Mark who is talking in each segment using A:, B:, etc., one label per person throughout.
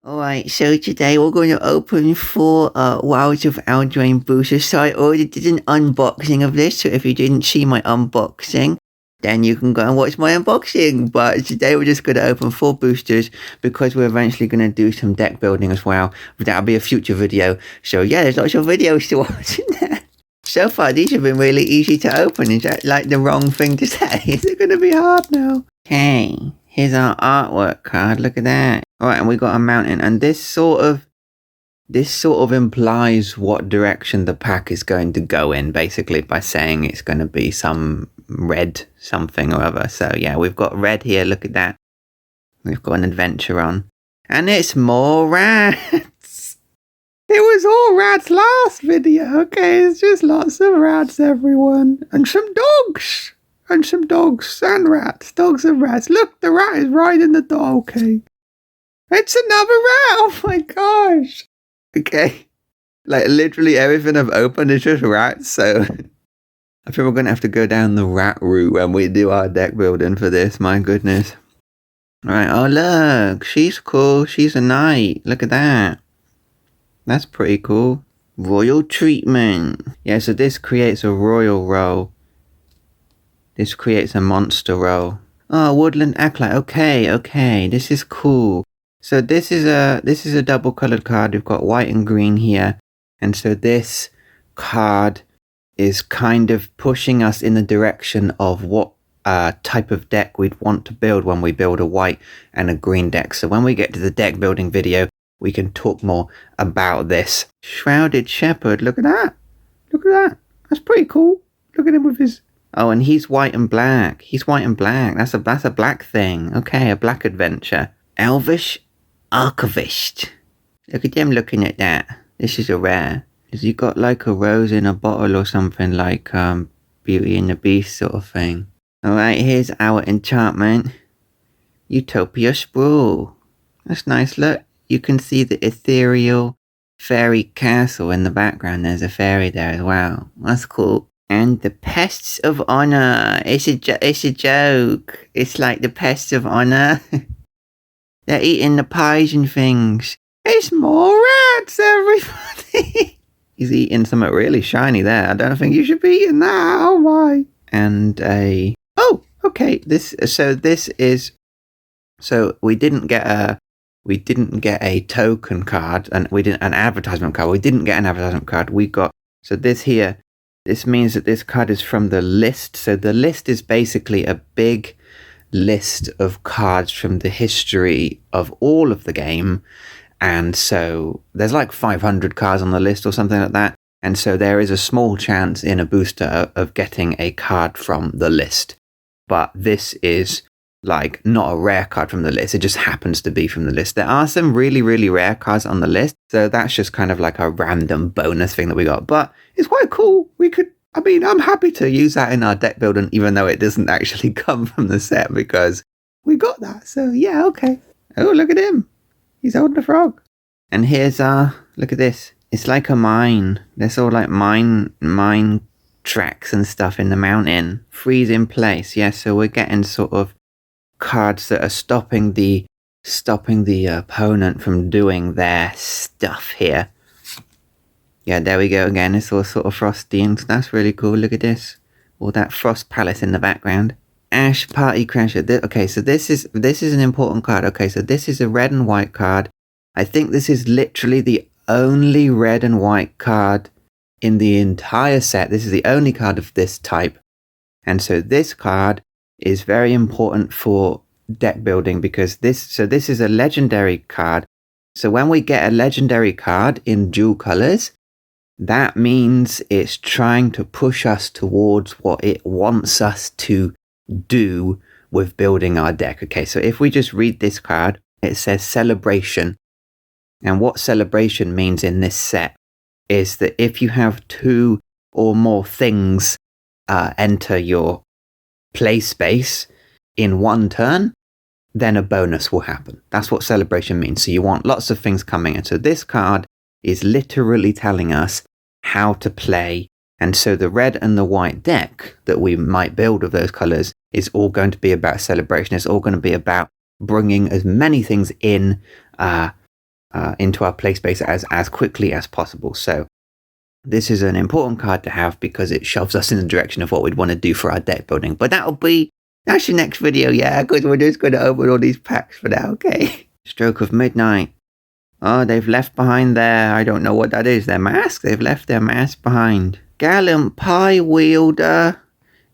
A: Alright, so today we're going to open 4 Wilds of Eldraine boosters. So I already did an unboxing of this, so if you didn't see my unboxing, then you can go and watch my unboxing. But today we're just going to open 4 boosters because we're eventually going to do some deck building as well. But that'll be a future video. So yeah, there's lots of videos to watch in there. So far, these have been really easy to open. Is that like the wrong thing to say? Is it going to be hard now? Okay, here's our artwork card. Look at that. Alright, and we got a mountain. And this sort of implies what direction the pack is going to go in, basically, by saying it's going to be some red something or other. So yeah, we've got red here. Look at that. We've got an adventure on. And it's more rats. It was all rats last video. Okay, it's just lots of rats, everyone. And some dogs. And some dogs and rats. Dogs and rats. Look, the rat is right in the door. Okay. It's another rat. Oh my gosh. Okay. Like literally everything I've opened is just rats. So I think we're going to have to go down the rat route when we do our deck building for this. My goodness. Alright. Oh look. She's cool. She's a knight. Look at that. That's pretty cool. Royal treatment. Yeah, so this creates a royal roll. This creates a monster roll. Oh, woodland acolyte. Okay. This is cool. So this is a double colored card. We've got white and green here. And so this card is kind of pushing us in the direction of what type of deck we'd want to build when we build a white and a green deck. So when we get to the deck building video, we can talk more about this. Shrouded Shepherd. Look at that. Look at that. That's pretty cool. Look at him with his... Oh, and he's white and black. He's white and black. That's a black thing. Okay, a black adventure. Elvish Archivist. Look at them looking at that. This is a rare. Has he got like a rose in a bottle or something like Beauty and the Beast sort of thing? Alright, here's our enchantment. Utopia Sprawl. That's nice. Look, you can see the ethereal fairy castle in the background. There's a fairy there as well. That's cool. And the Pests of Honor. It's a joke. It's like the Pests of Honor. They're eating the pies and things. It's more rats, everybody. He's eating something really shiny there. I don't think you should be eating that. Oh my. And a... Oh, okay. So we didn't get a token card, and we didn't an advertisement card. We didn't get an advertisement card. We got... So this here... This means that this card is from the list. So the list is basically a big list of cards from the history of all of the game. And so there's like 500 cards on the list or something like that. And so there is a small chance in a booster of getting a card from the list. But this is like not a rare card from the list. It just happens to be from the list. There are some really, really rare cards on the list. So that's just kind of like a random bonus thing that we got. But it's quite cool. I'm happy to use that in our deck building, even though it doesn't actually come from the set because we got that. So yeah, okay. Oh, look at him. He's holding a frog. And here's look at this. It's like a mine. There's all like mine tracks and stuff in the mountain. Freeze in place. Yeah, so we're getting sort of cards that are stopping the opponent from doing their stuff here. Yeah, there we go again. It's all sort of frosty and that's really cool. Look at this. All that Frost Palace in the background. Ash Party Crasher. Okay, so this is an important card. Okay, so this is a red and white card. I think this is literally the only red and white card in the entire set. This is the only card of this type. And so this card is very important for deck building because this is a legendary card. So when we get a legendary card in dual colors, that means it's trying to push us towards what it wants us to do with building our deck. Okay, so if we just read this card, it says celebration. And what celebration means in this set is that if you have 2 or more things enter your play space in one turn, then a bonus will happen. That's what celebration means. So you want lots of things coming in. So this card is literally telling us how to play. And so the red and the white deck that we might build of those colors is all going to be about celebration. It's all going to be about bringing as many things in into our play space as quickly as possible. So this is an important card to have because it shoves us in the direction of what we'd want to do for our deck building. But that'll be actually next video, yeah, because we're just going to open all these packs for now, okay? Stroke of Midnight. Oh, they've left behind there. I don't know what that is. Their mask? They've left their mask behind. Gallant Pie Wielder.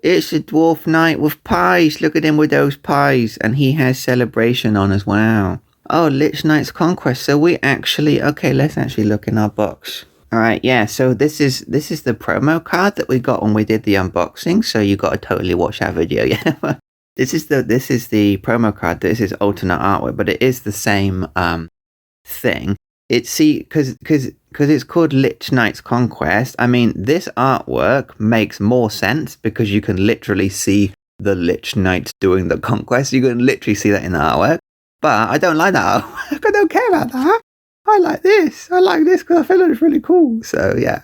A: It's a dwarf knight with pies. Look at him with those pies. And he has Celebration on as well. Oh, lich-knights conquest. So we actually... Okay, let's actually look in our box. Alright, yeah, so this is the promo card that we got when we did the unboxing. So you got to totally watch that video, yeah? This is the promo card. This is alternate artwork, but it is the same... thing. It's because it's called lich-knights conquest. I mean, this artwork makes more sense because you can literally see the lich-knights doing the conquest. You can literally see that in the artwork. But I don't like that artwork. I don't care about that. I like this. I like this because I feel it's really cool. So yeah,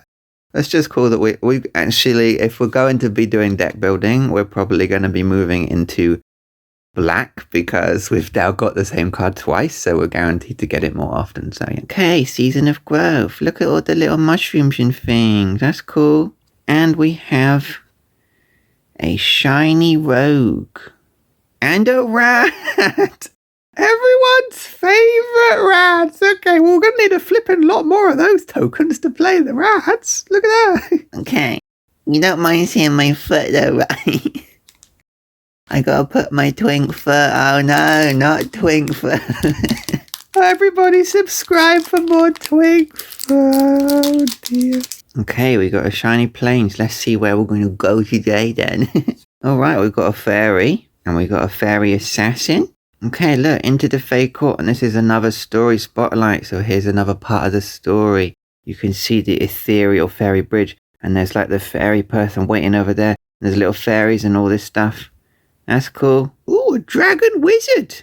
A: it's just cool that we actually, if we're going to be doing deck building, we're probably going to be moving into black because we've now got the same card twice, so we're guaranteed to get it more often. So yeah. Okay, Season of Growth. Look at all the little mushrooms and things. That's cool. And we have a shiny rogue and a rat. Everyone's favorite rats. Okay, well, we're gonna need a flipping lot more of those tokens to play the rats. Look at that. Okay, you don't mind seeing my foot though, right? I gotta put my twink foot. Oh no, not twink foot. Everybody subscribe for more twink foot. Oh dear. Okay, we got a shiny plains. Let's see where we're going to go today then. Alright, we've got a fairy. And we got a fairy assassin. Okay, look, into the Fey Court. And this is another story spotlight. So here's another part of the story. You can see the ethereal fairy bridge. And there's like the fairy person waiting over there. There's little fairies and all this stuff. That's cool. Ooh, a dragon wizard.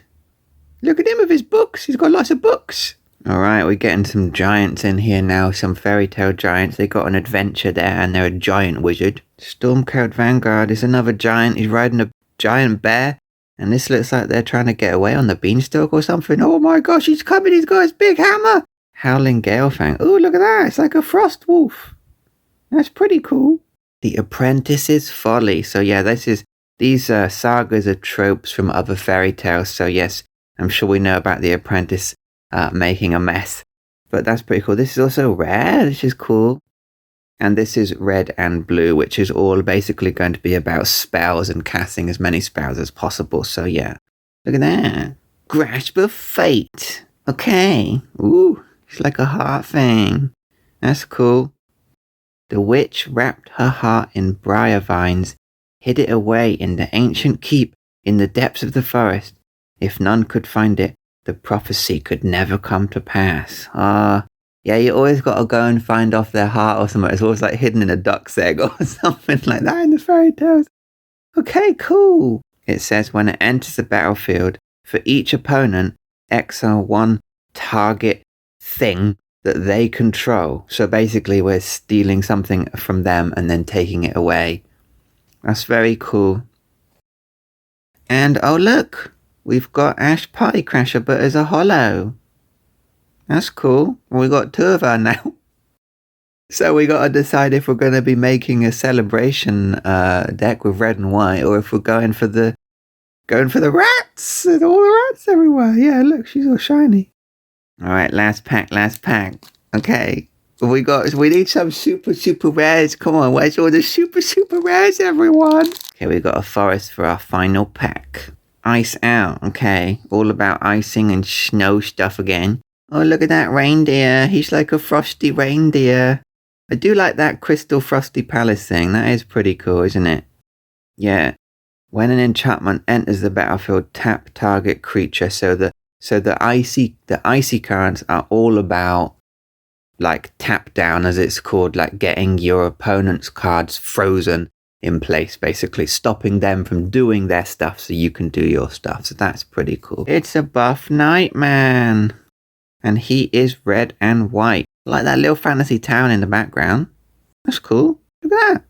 A: Look at him with his books. He's got lots of books. All right, we're getting some giants in here now. Some fairy tale giants. They got an adventure there and they're a giant wizard. Stormcloud Vanguard is another giant. He's riding a giant bear. And this looks like they're trying to get away on the beanstalk or something. Oh my gosh, he's coming. He's got his big hammer. Howling Galefang. Ooh, look at that. It's like a frost wolf. That's pretty cool. The Apprentice's Folly. So yeah, these sagas are tropes from other fairy tales, so yes, I'm sure we know about the apprentice making a mess. But that's pretty cool. This is also rare, which is cool. And this is red and blue, which is all basically going to be about spells and casting as many spells as possible. So yeah, look at that. Grasp of Fate. Okay. Ooh, it's like a heart thing. That's cool. The witch wrapped her heart in briar vines, hid it away in the ancient keep in the depths of the forest. If none could find it, the prophecy could never come to pass. Yeah, you always got to go and find off their heart or something. It's always like hidden in a duck's egg or something like that in the fairy tales. Okay, cool. It says when it enters the battlefield, for each opponent, exile one target thing that they control. So basically we're stealing something from them and then taking it away. That's very cool. And oh look, we've got Ash Party Crasher, but as a holo. That's cool. We got two of her now. So we got to decide if we're going to be making a celebration deck with red and white, or if we're going for the rats. There's all the rats everywhere. Yeah, look, she's all shiny. All right, last pack. Okay. We need some super rares. Come on, where's all the super rares, everyone? Okay, we got a forest for our final pack. Ice out. Okay, all about icing and snow stuff again. Oh, look at that reindeer. He's like a frosty reindeer. I do like that crystal frosty palace thing. That is pretty cool, isn't it? Yeah. When an enchantment enters the battlefield, tap target creature. So the icy currents are all about like tap down, as it's called, like getting your opponent's cards frozen in place, basically stopping them from doing their stuff so you can do your stuff. So that's pretty cool. It's a buff Nightman. And he is red and white. Like that little fantasy town in the background. That's cool. Look at that.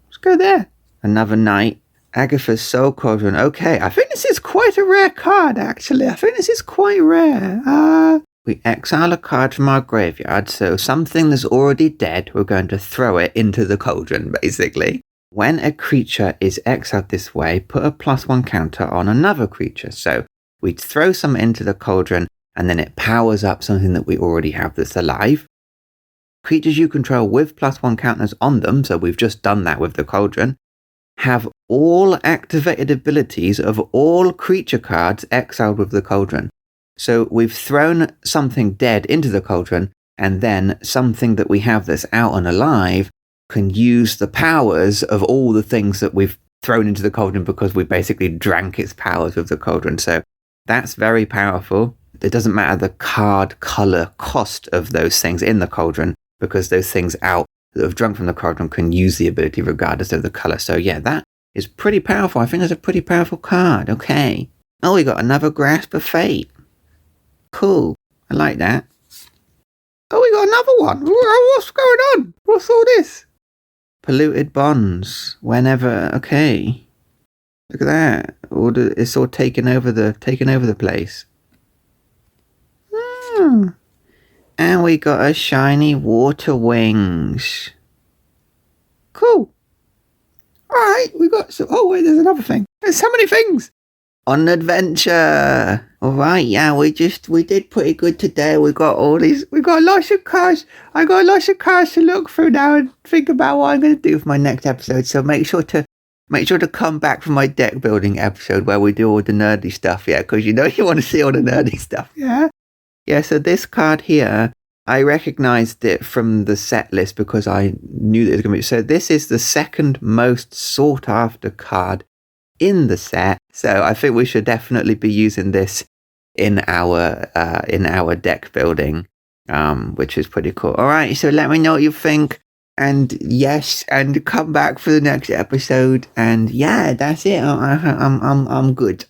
A: Let's go there. Another knight. Agatha's Soul Cauldron. Okay, I think this is quite a rare card, actually. I think this is quite rare. we exile a card from our graveyard, so something that's already dead, we're going to throw it into the cauldron, basically. When a creature is exiled this way, put a +1 counter on another creature. So we'd throw something into the cauldron, and then it powers up something that we already have that's alive. Creatures you control with +1 counters on them, so we've just done that with the cauldron, have all activated abilities of all creature cards exiled with the cauldron. So we've thrown something dead into the cauldron, and then something that we have that's out and alive can use the powers of all the things that we've thrown into the cauldron because we basically drank its powers with the cauldron. So that's very powerful. It doesn't matter the card color cost of those things in the cauldron, because those things out that have drunk from the cauldron can use the ability regardless of the color. So yeah, that is pretty powerful. I think that's a pretty powerful card. Okay. Oh, we got another Grasp of Fate. Cool. I like that. Oh, we got another one. What's going on? What's all this? Polluted bonds. Whenever. Okay. Look at that. It's all taken over the place. And we got a shiny Water Wings. Cool. Alright, we got some. Oh, wait, there's another thing. There's so many things. On adventure. Alright, yeah, we did pretty good today. We got lots of cards. I got lots of cards to look through now and think about what I'm going to do for my next episode. So make sure to come back for my deck building episode where we do all the nerdy stuff, yeah, because you want to see all the nerdy stuff, yeah? Yeah, so this card here, I recognized it from the set list because I knew that it was going to be. So this is the second most sought after card in the set. So I think we should definitely be using this in our deck building, which is pretty cool. All right, so let me know what you think. And yes, and come back for the next episode. And yeah, that's it. I'm good.